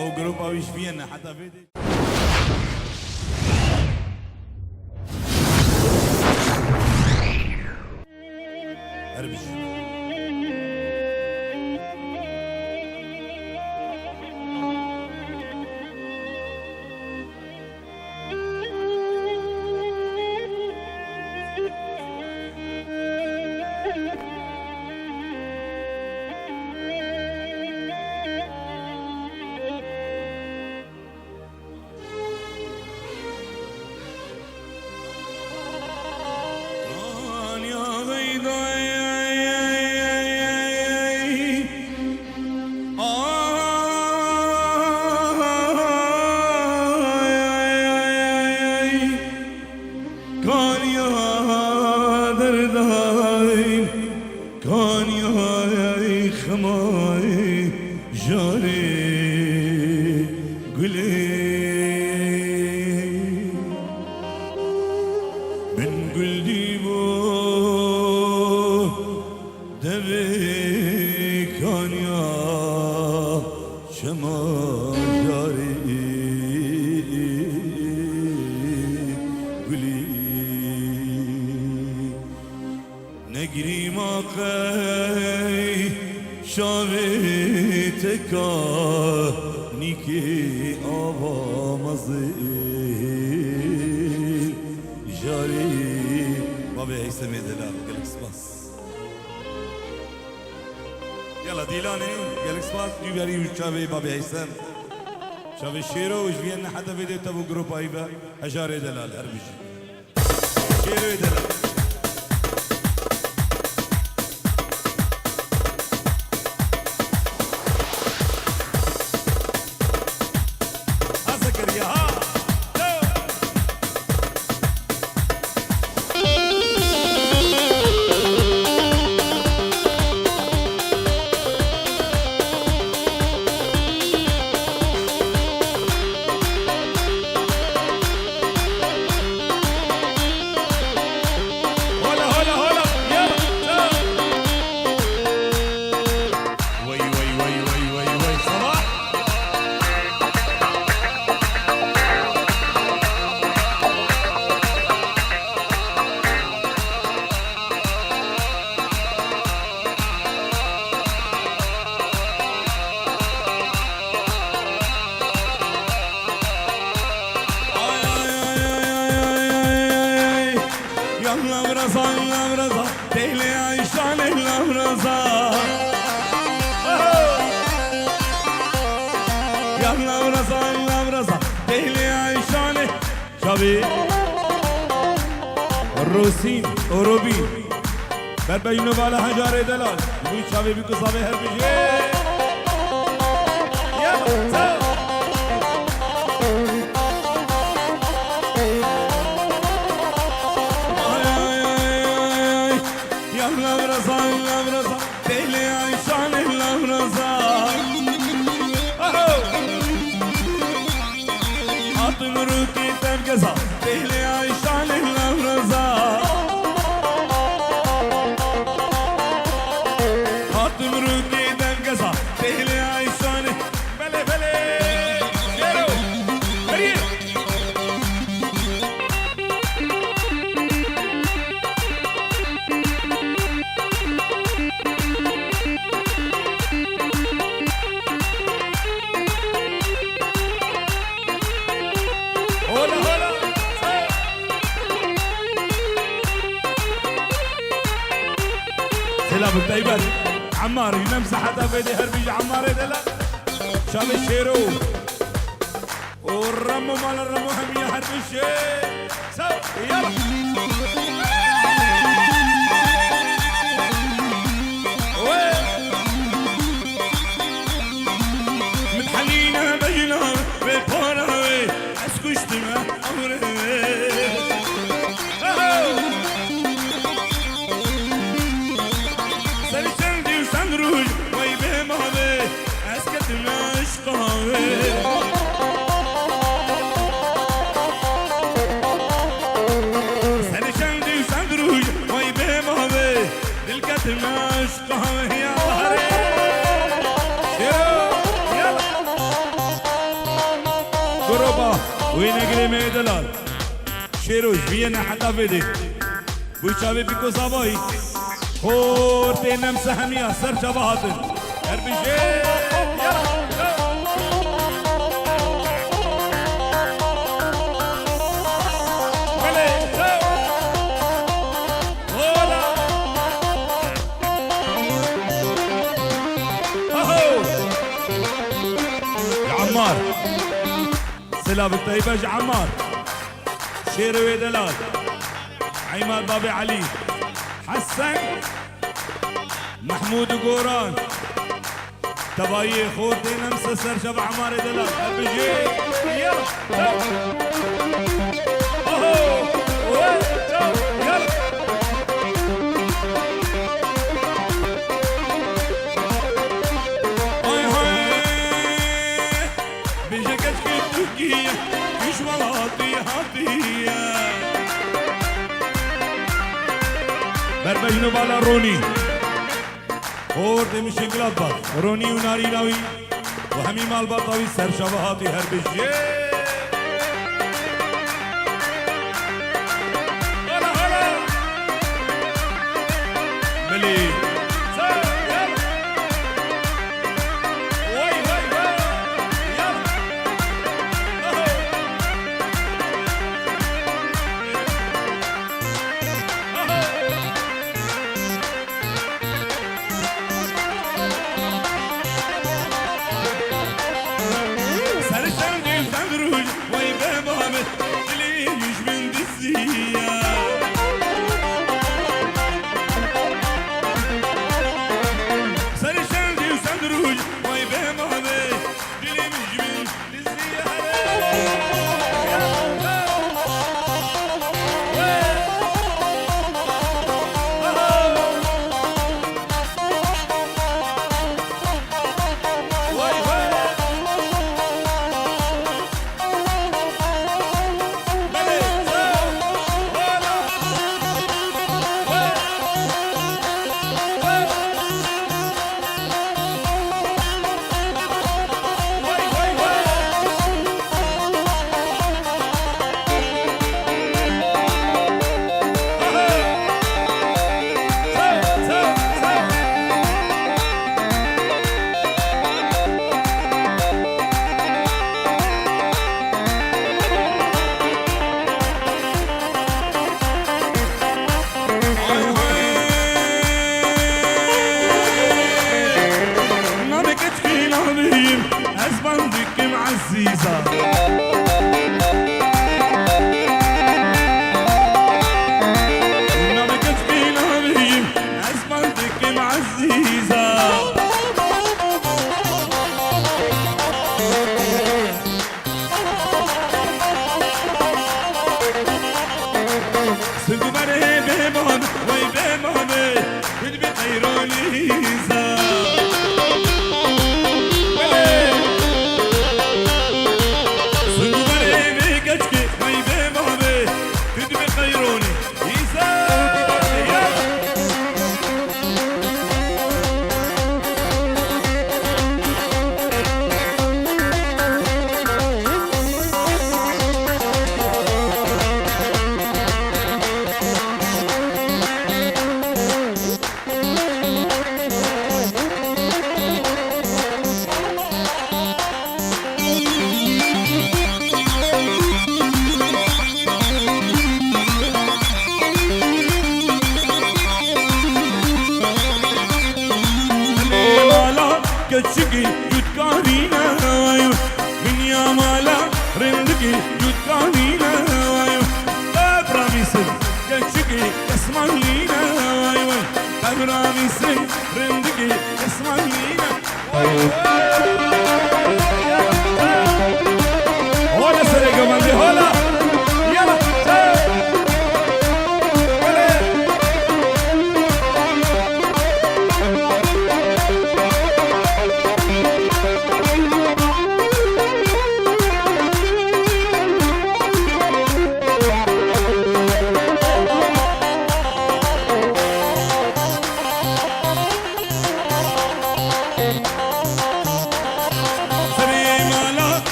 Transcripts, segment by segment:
او جروب او يشفينا حتى فيدي اربش نگری ما قی شاوی تکا نیکی آوا مزی جاری بابی هیثم دلال گلک سپاس يلا ديلاني قالك سباس جيباري وشافي بابي هيثم شافي شيرو وجبينا حتى فيديو تبو جروب ايبا هجاري دلال اربجي شيرو دلال الروسين اوروبي بربينو بالا هجار دلال وي شابي بيكو صابي هربجي يلا بالطيبات عمار ينمسح حتى فيدي هربيج عمار دلا شاب الشيرو والرمو مال الرمو همية هربيج يلا متحلينا بجنا بفورا اسكشت ما امره اوروبا وين اجري دلال شيروش فينا حتى فيدي بوشابي بيكو صابوي خورتي نمسح همية سر شبهاتن اربشي عمار سلاب الطيبة عمار شيروي دلال عماد بابي علي حسن محمود قوران تبايي خوتي نمسة سر شبع عمار دلال بيجي يلا بربجنو بالا روني خورتي مشي قلبك روني وناري ناوي وهمي مال بطاوي سر شبهاتي هربجي هلا هلا ملي كتشكي يتكانينا وايو من يا مالا رندكي يتكانينا وايو براميسن كتشكي يسمعينا وايو براميسن رندكي يسمعينا هولا سرقة مالي هولا يلا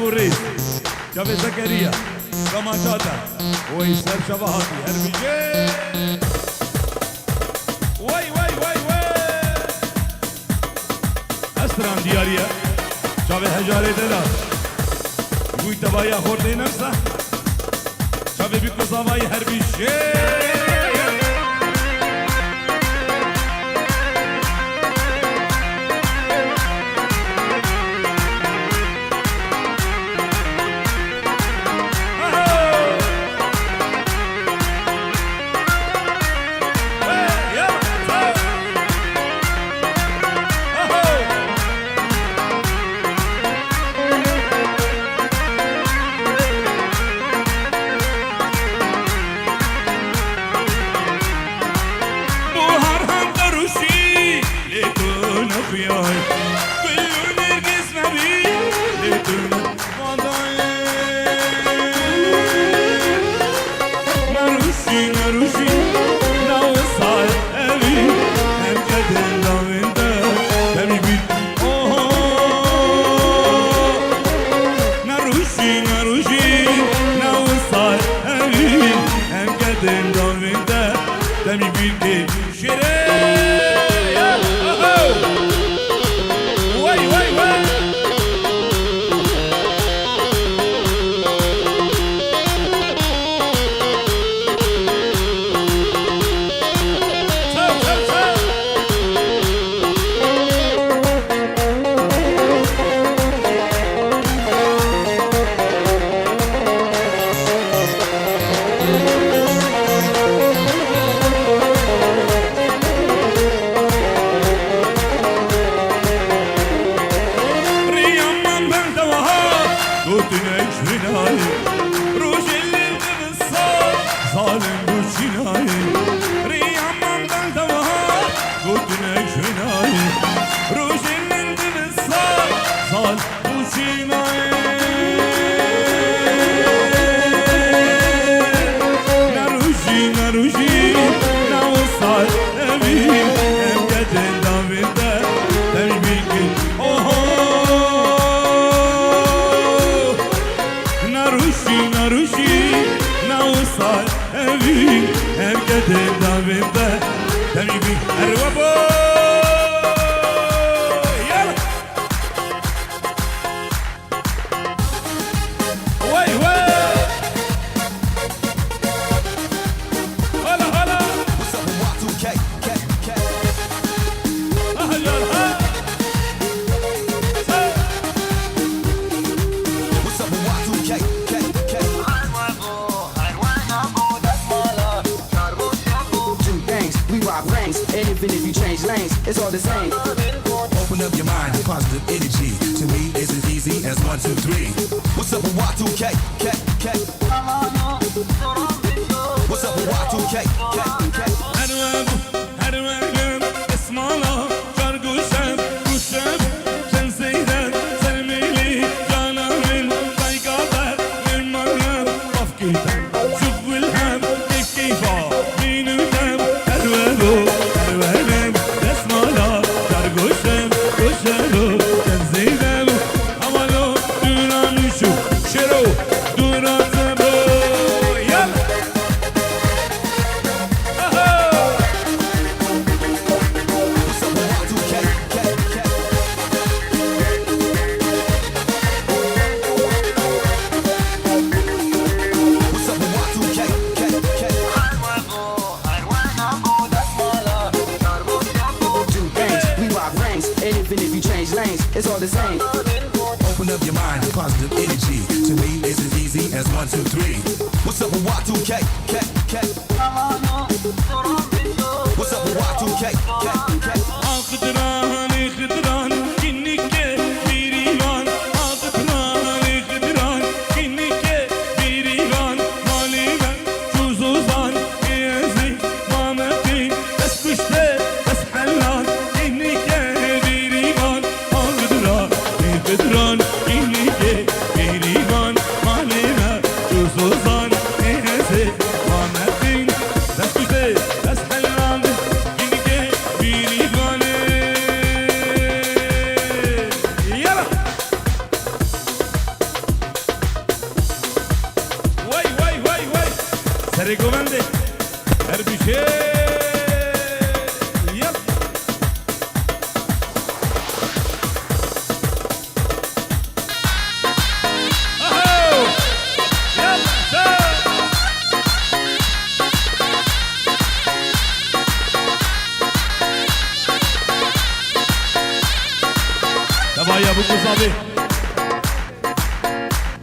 ابو الريس شافي زكريا كمانشاتا ويسر شبهاتي هربيجي وي وي وي وي اسران دياريا شافي هجاري دلال وي تبايا خورتي نفسه شافي بيكو صباي هربيجي Even if you change lanes, it's all the same. Open up your mind to positive energy. To me, it's as easy as 1, 2, 3. What's up with Y2K? What's up with Y2K? Even if you change lanes, it's all the same. Open up your mind to positive energy. To me, it's as easy as 1, 2, 3. What's up with Y2K? What's up with Y2K? Suzan, neyse, Muhammed'in سر گونده هر بیشه یپ آهو یپ دبا یا بکو صابی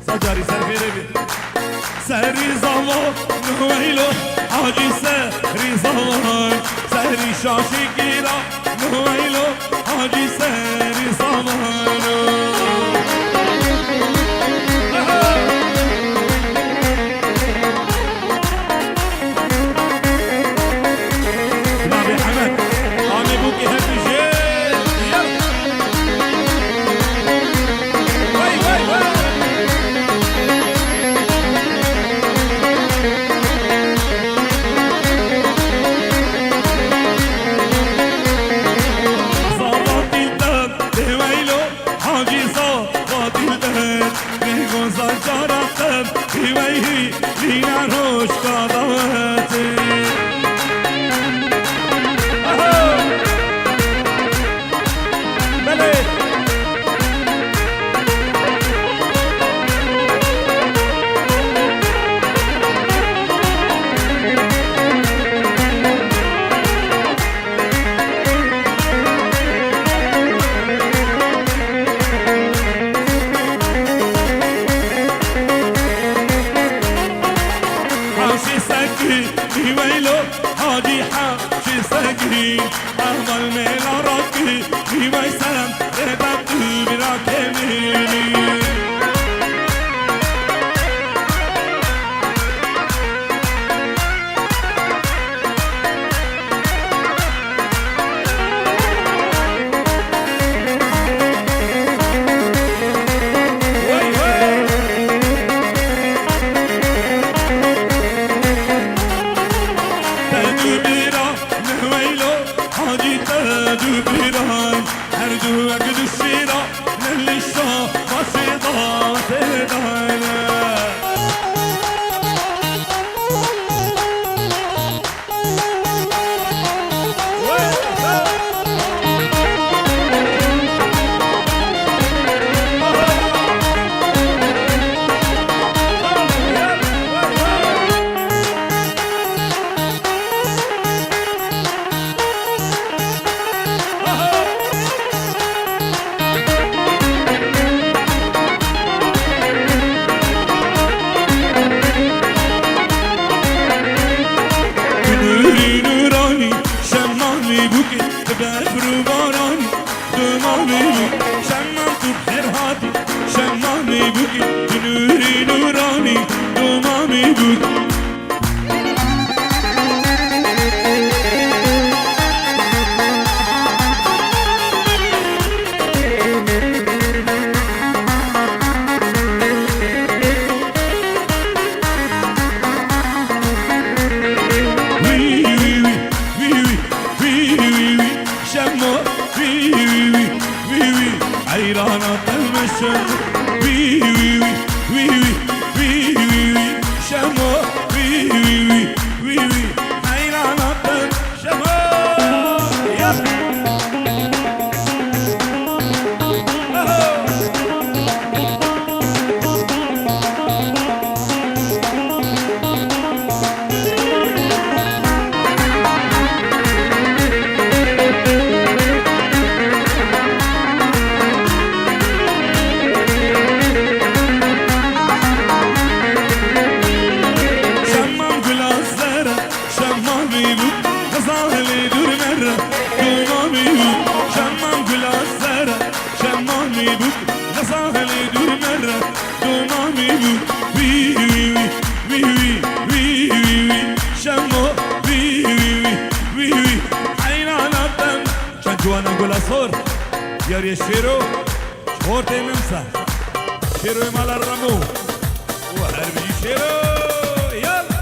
سجاری سرفیره بی سری زمان نویلو حاجی سری زمان سری شاشی گیرا نویلو حاجی سری زمان نبی حمد آمی بوکی همی جیل وای وای وای يا شيرو شورتي نمسا شيرو مال الرمو وحربي شيرو يلا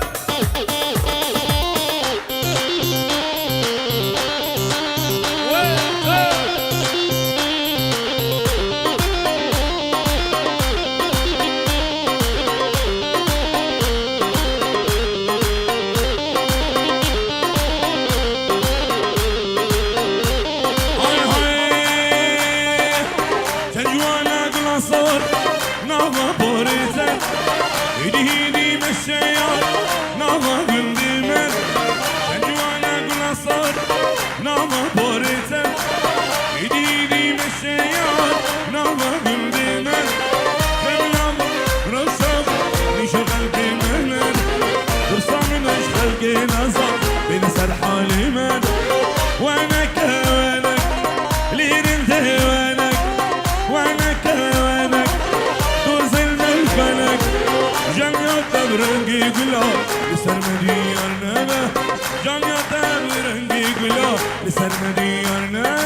خلقي نصر بين سرحالي من وانك وانك ليرنت وانك وانك وانك توصلنا الفلك جنيات برنقي قلوب لسر مديار نبه جنيات برنقي قلوب لسر مديار نبه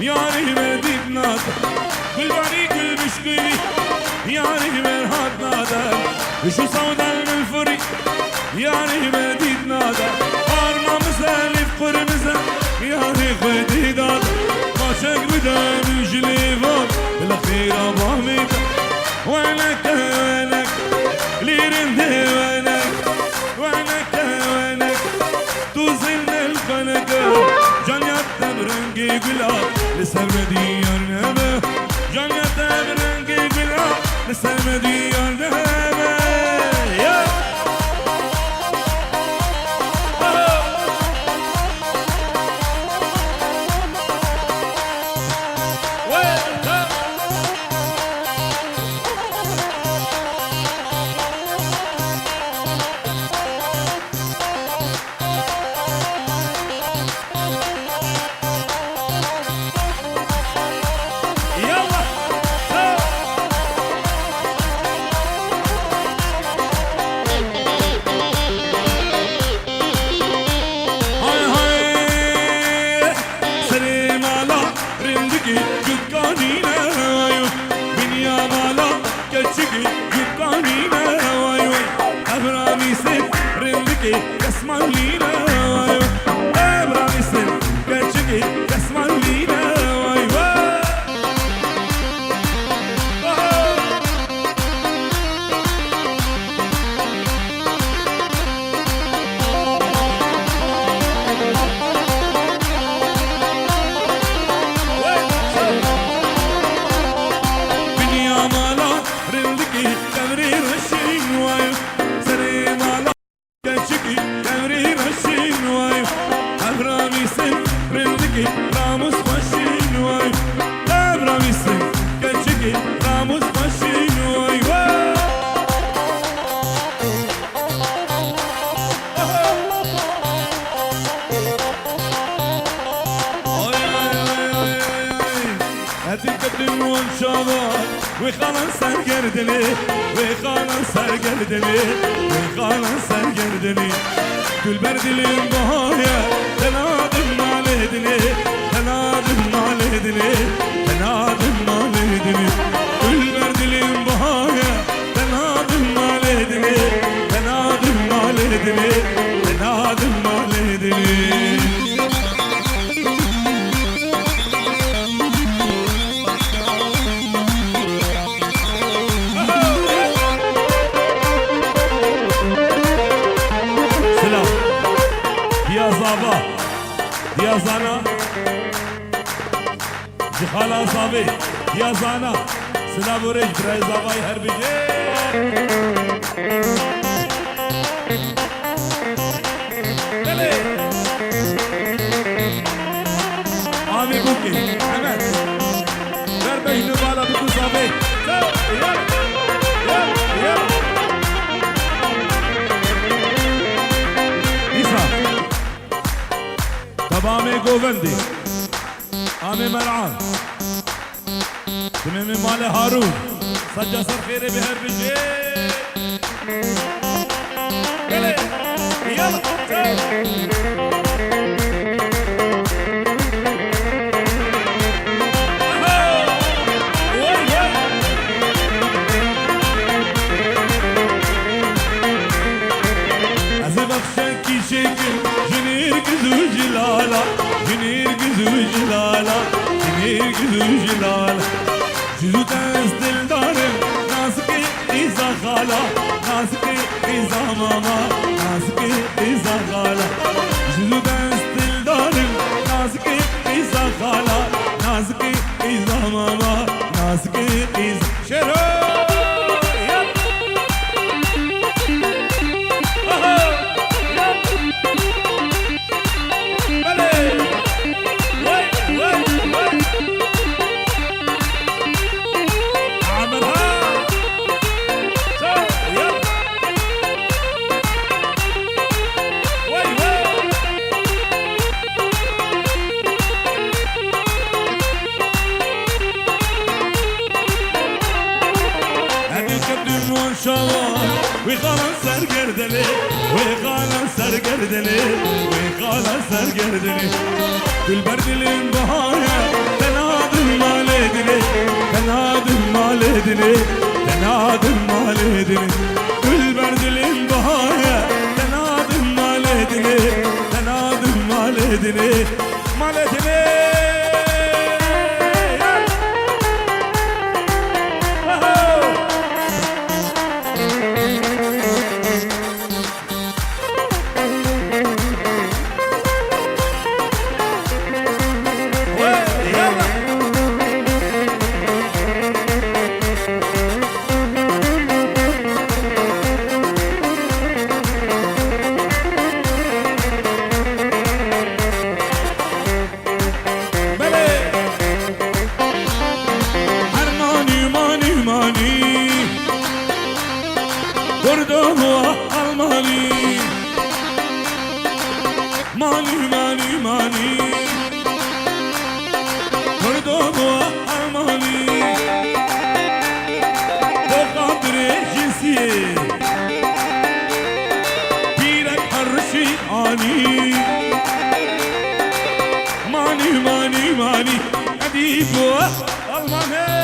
ياري مديد نادر بالبريق المشكلي ياري من هاد نادر وشو صودا الفري ياري مديد نادر قارما مسالي قرمزة ياري خدي دادر ما شك بدا من جليفون بالاخير ابامي وينك وينك ليرندي وينك وينك وينك توصلنا الفلك جنيات برنقي قلاب لسر مديار نبه جنيات برنقي قلاب لسر مديار نبه يا وخلاص سرگردنی وخلاص سرگردنی وخلاص سرگردنی گل بردلیم بهایا تنادم مالدنی تنادم مالدنی تنادم مالدنی گل بردلیم بهایا تنادم مالدنی تنادم مالدنی تنادم مالدنی يا زانا جخالا صابي يا زانا سلام ورج براي زاغاي هربجي عامي بوكي حمد بربج نبالا بكو صابي يلا يلا طبامي قوفندي عامي مرعان تميمي مالي هارون سجا صر خيري بهربجي يلا جنير قزو جلالا جنير قزو جلالا جنير قزو جلالا جزو تنستل دارم ناسكي إيزا خالا ناسكي إيزا ماما ناسكي إيزا خالا جزو تنستل سرگردني وقال سرگردني كل برد الانبهاية تنادم مالدني تنادم مالدني تنادم مالدني كل برد الانبهاية تنادم مالدني تنادم مالدني مالدني ماني أديب ألماني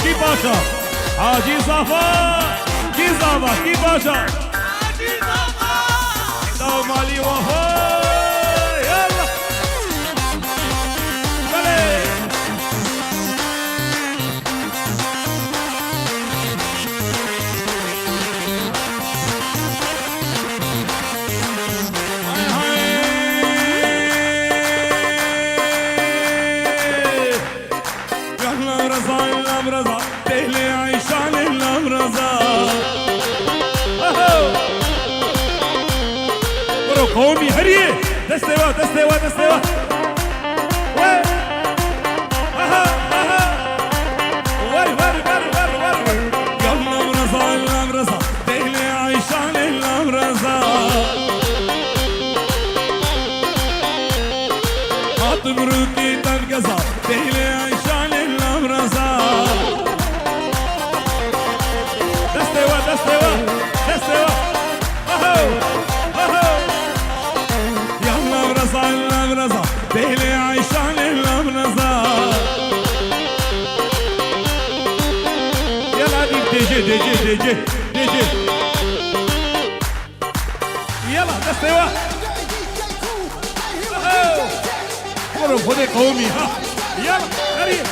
کی باشا حاجی صفا کی زابا کی باشا حاجی صفا دو مالی وفا يلا بله رضا تهلي عيشان اللام رضا برو قومي هريه دستوا دستوا دستوا وي ور ور ور ور ور يا اللام رضا اللام رضا تهلي عيشان اللام رضا خاطم روكي تنقزا تهلي عيشان اللام رضا دستوا دستوا اهو اهو يا الله رضا الله رضا بيلي عيشان الله رضا يلا ديجي ديجي ديجي ديجي يلا دستوا اهو ورا خذي قومي ها يلا قريب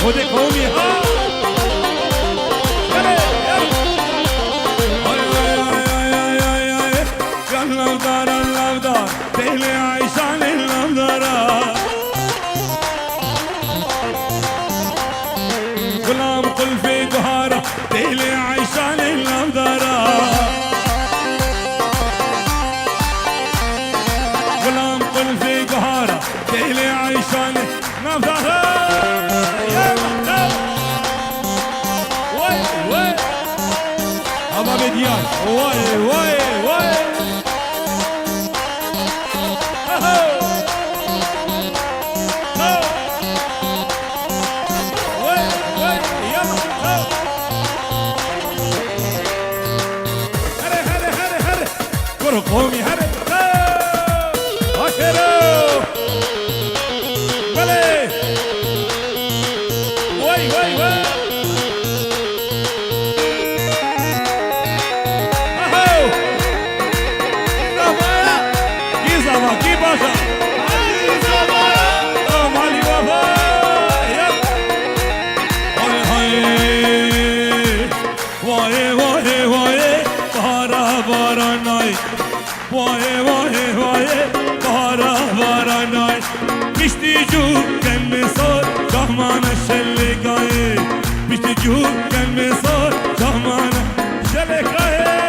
خودی قومی ها اللودار تهلي عيشان اللودار غلام قلفي قهارة تهلي عيشان اللودار غلام قلفي قهارة تهلي عيشان اللودار أبا بديان واي واي واي قومي هري أشرو بلي واي واي واي أهو كيزا كي باشا مالي وفا واي واي واي بارا بارا ناي واي واي واي بارا بارا ناي بيشتي جو كان مصور جهمان الشلقاي بيشتي جو كان مصور جهمان الشلقاي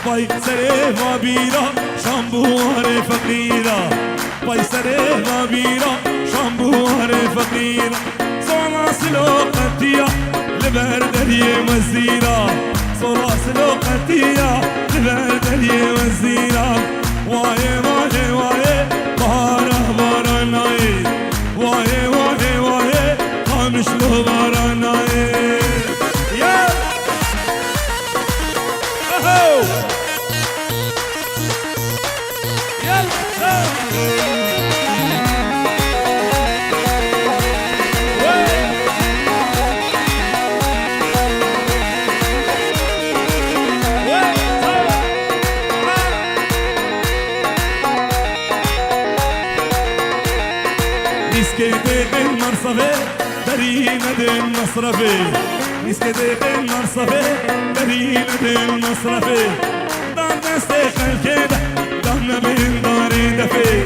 پای سر ما بیرا شامبوار فقیرا پای سر ما بیرا شامبوار فقیرا سوما سلوقتیا لبر دری مزیرا سوما سلوقتیا لبر دری مزیرا وای وای وای بارا بارا نای وای وای وای خامش لو بارا نای یا صفي بريمة المصرفي نسكت النصفي بريمة المصرفي دار دستخل كده دهنا بين داري دفي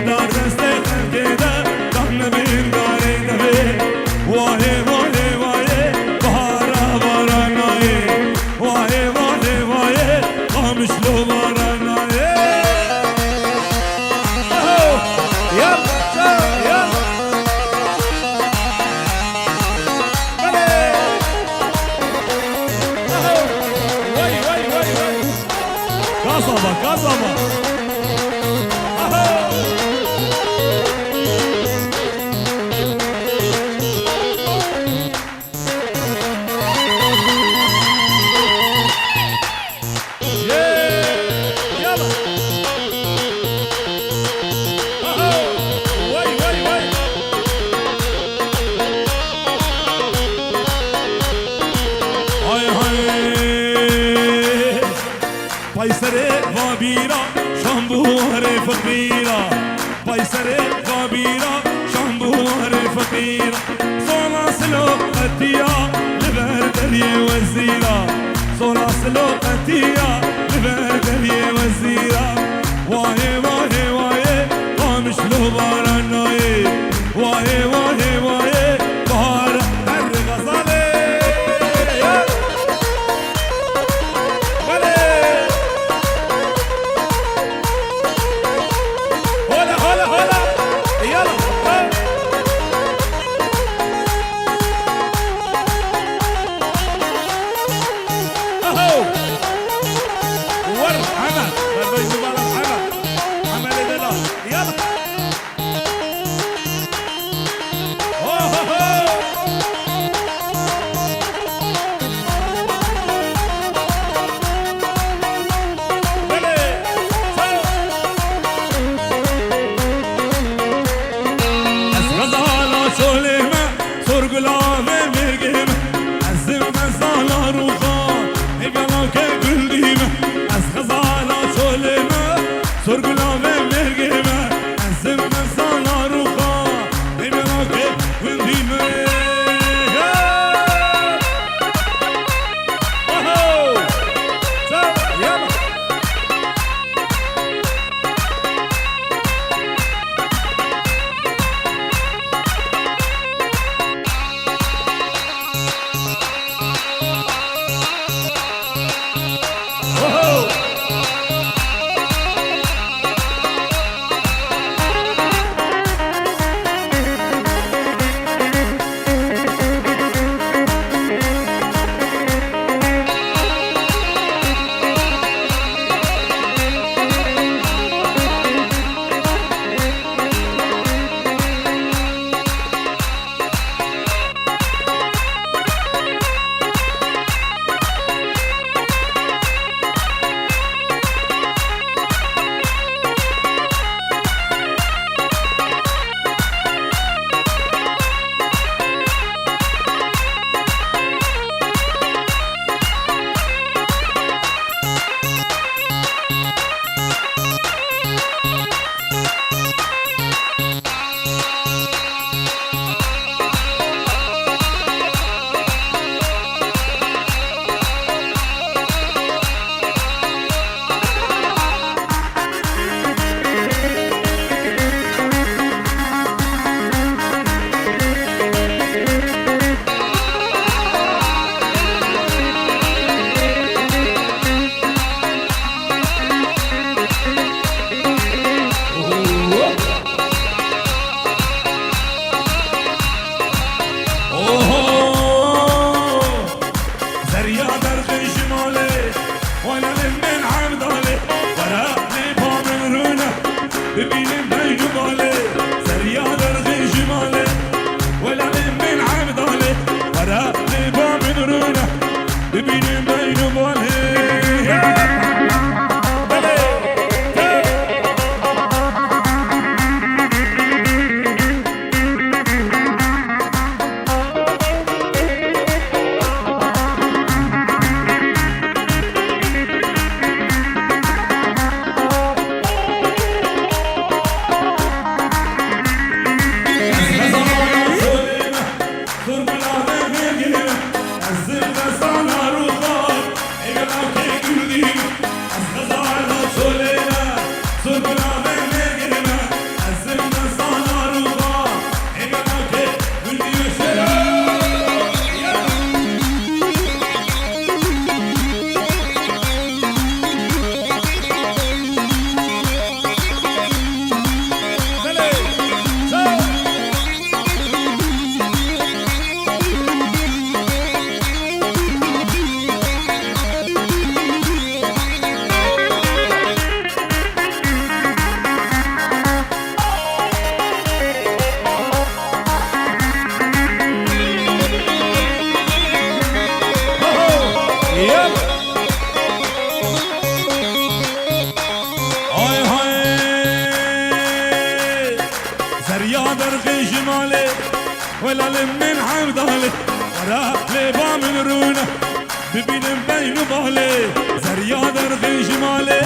دار دستخل كده دهنا بين داري دفي واهي واهي واهي بهارا باراناي واهي واهي واهي قامش لو باراناي Kasaba. Paysere vabira şambuhare fakira Paysere vabira şambuhare fakira Sola silo atiya liber deriye vezira Sola silo atiya liber deriye vezira Vahe vahe vahe qamış lo baranaye Vahe vahe vahe bahar her gazale ولا من حمدالي ورا لبا من رونه ببینم بین بالي زريا درغي جمالي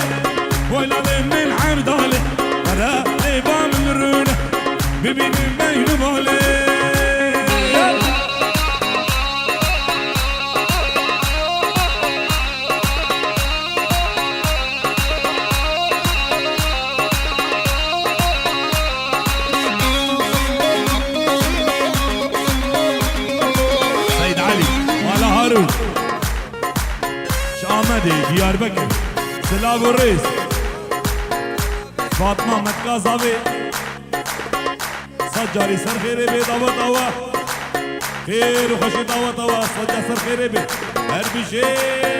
ولا من حمدالي ورا لبا من رونه ببینم بین بالي Diyarbakır, Silahı Reis, Fatma Metkaz abi, Saccari Serferi be davat ava, Khair hoşi davat ava, Sacca Serferi be, her bir şey.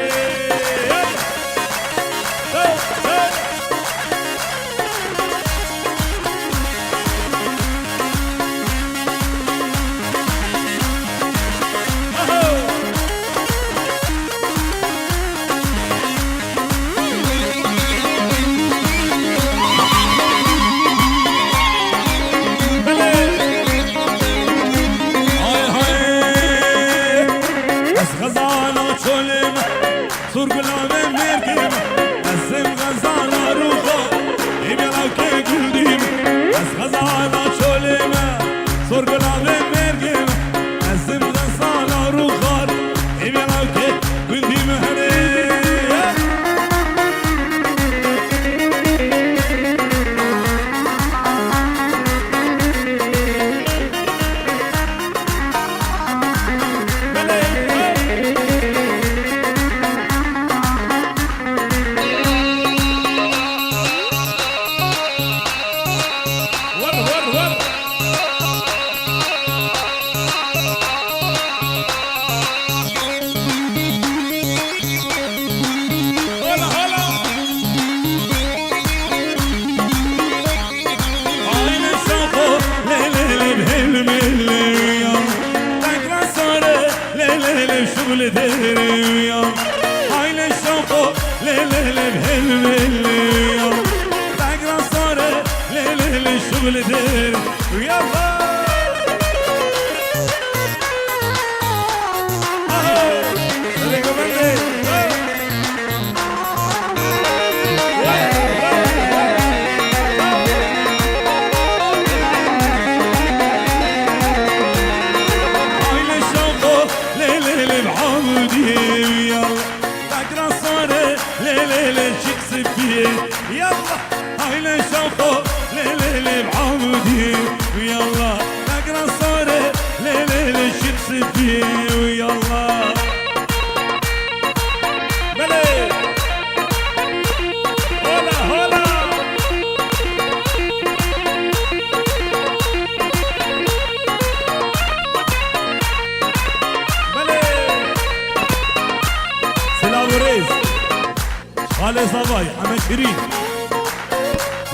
خاله صباي حمد شيرين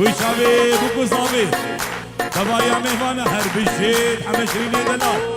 وشابي بوكو صابي صبايا مهوانا هرب الشيد حمد شيرين دلال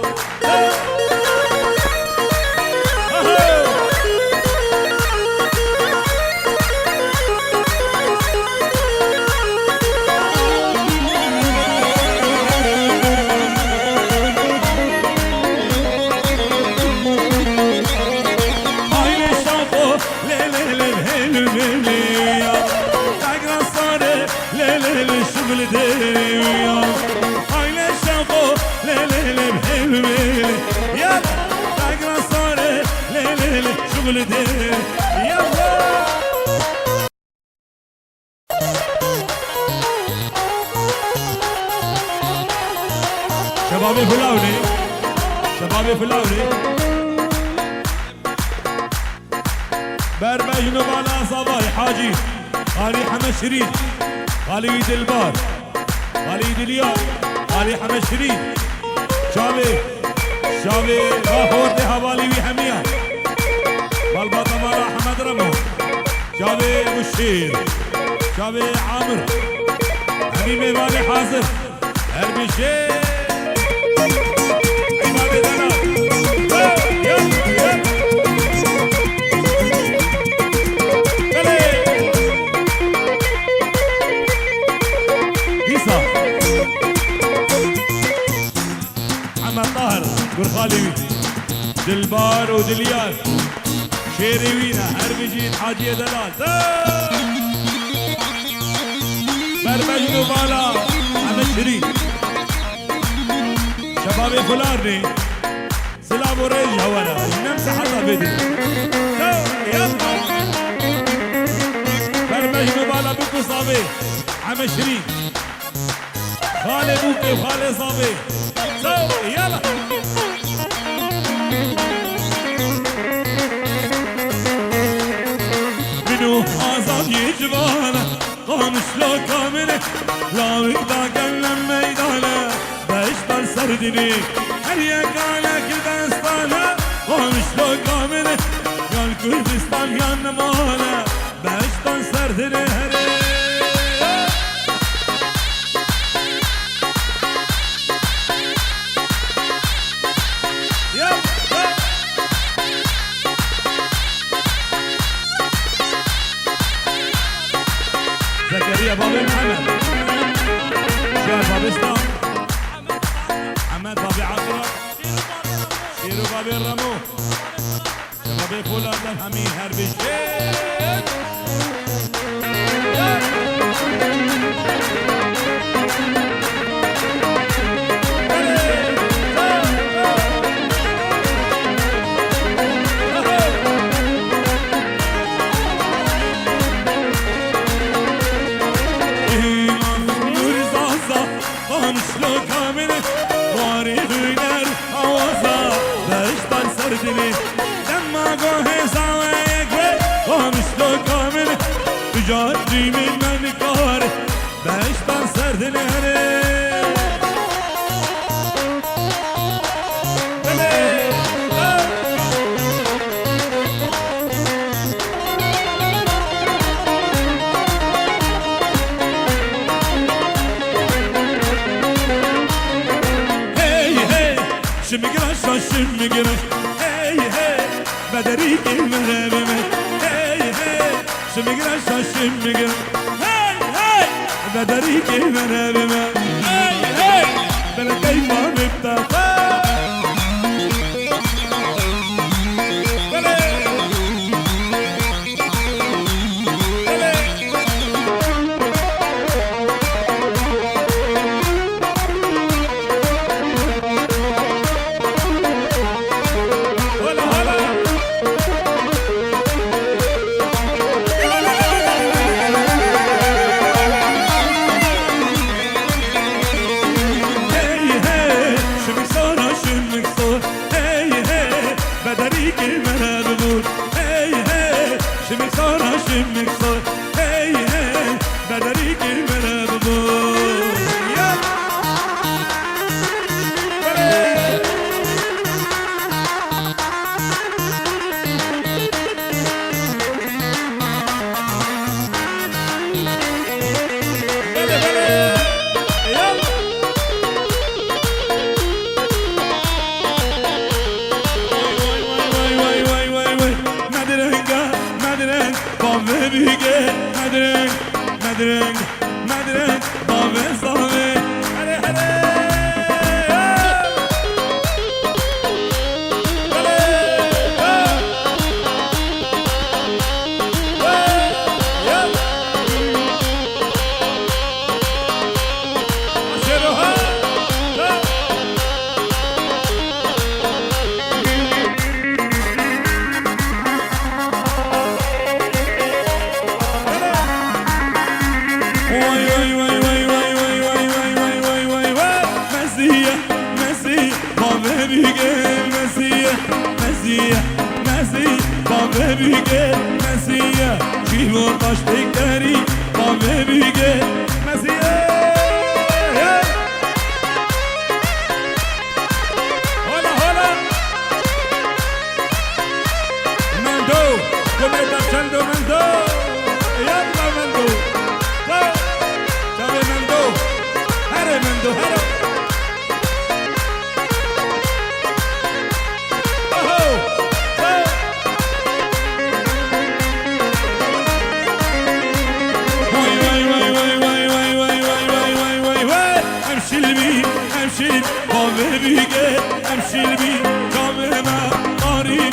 شبابي فلاوني شبابي فلاوني بربج نبالا صباي حاجي خالي حمد شيرين خالد البار خالد اليار خالي حمد شيرين شابي شابي غافور دي حوالي وحمية بالبطة مالا حمد رمو شابي ابو الشير شابي عامر حميمي بالي حاضر هربي شير عماد دلال محمد طه دلار ودليار شيري وينا هر بجيت حاجي دلال برمجن بالا همه شري شباب فلارني سلام وريج هوانا نمسح حطا بدي يلا برمجن بالا بكو صابي همه شري خالي بوكي وخالي صابي يلا منو آزاد يجوانا قامش لو كامله لا ويدا قلم ميدانه باشتر سردني هر يكانا كردستانه قامش لو كامله قال كردستان يا نمانه باشتر سردني هري زكريا بابي محمد شير بابي اسلام محمد بابي عقرب شيرو بابي الرمو بابي فولاد الهمي هربي شير لما قوه ساويك ومشلو كامل بجاجي من كاري باشتان سردني شمقرش شمقرش بدريك المغربي هاي هاي شمقرش شمقرش هاي هاي بدريك المغربي هاي هاي بلدي ما بتطا مدرن بابي صامي هري هري بيجي مسيا شيلو طاش تكري طعم بيجي مسيا هلا هلا مندو كوميدا شندو مندو يلا مندو شابي مندو هري مندو هري امشي بی کامه قاری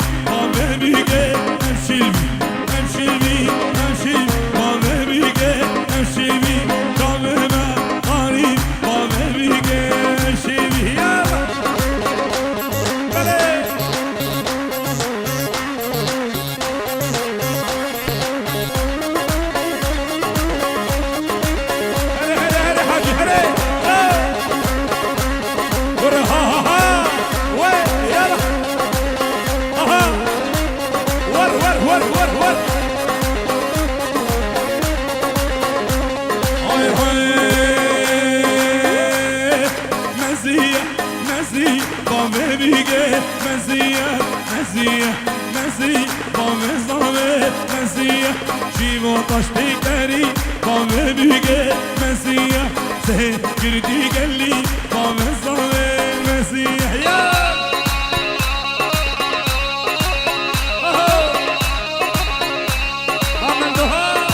مسيح مسيح مسيح بامه زامه مسيح شیوا تاشتی کری بامه بیگه مسیح سه گردی گلی بامه زامه مسیح یا آمن دوها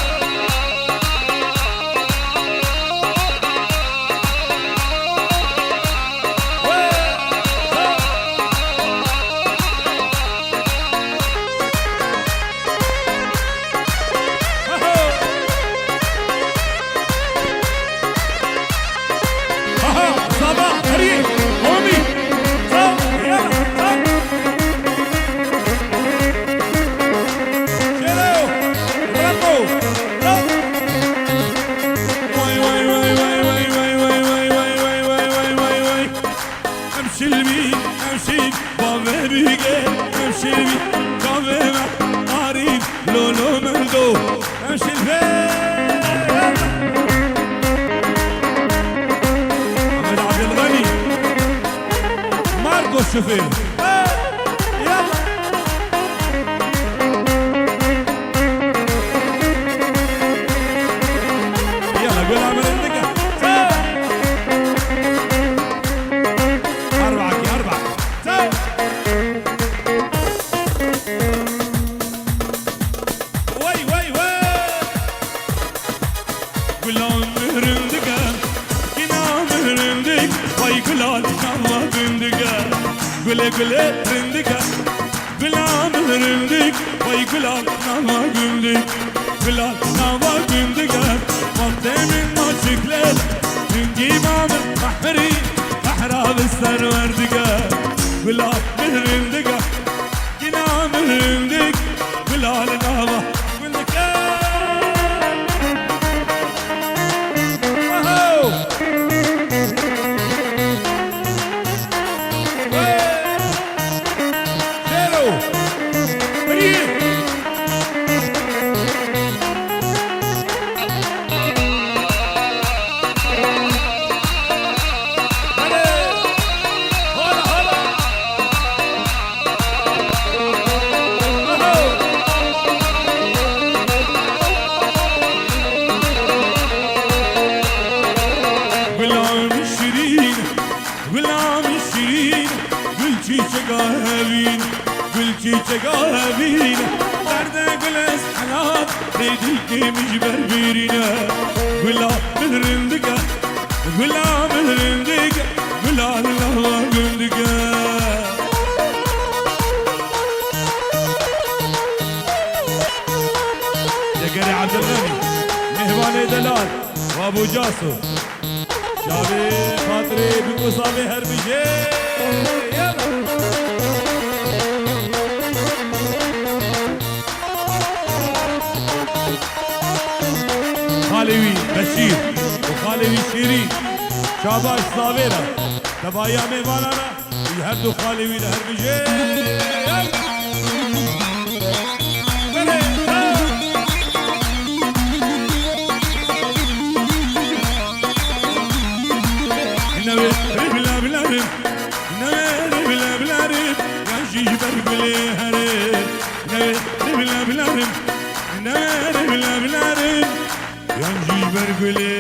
شوفي يلا يلا قول عمل الدقة أربعة وي وي وي قول عمر الدقة كنا عمر الدقة وي قول عمر الدقة Güle güle rindika Gülam rindik Vay gülam nama gündik Gülam nama gündika Mantemin maçıkler Düngi mamı mahri Mahrab sarverdika Gülam rindika Gülam rindik Gülam nama gündika çiçek ağabeyine Nerede güles halat Dedik demiş berbirine Gülam rindika Gülam rindika Gülam rindika Zekeri Abdülgani Mehvane Delal Ve Abu Casu Şabi Fatri Büyük Usabi Herbici خالوي بشير وخالوي شيرين شاباش صابرة تبايا ميوانا يهدو خالوي لهربجي نوي ربلا بلا رب نوي ربلا بلا رب ينشي بربلي هرب نوي ربلا بلا رب نوي ربلا بلا رب Yanji bergüle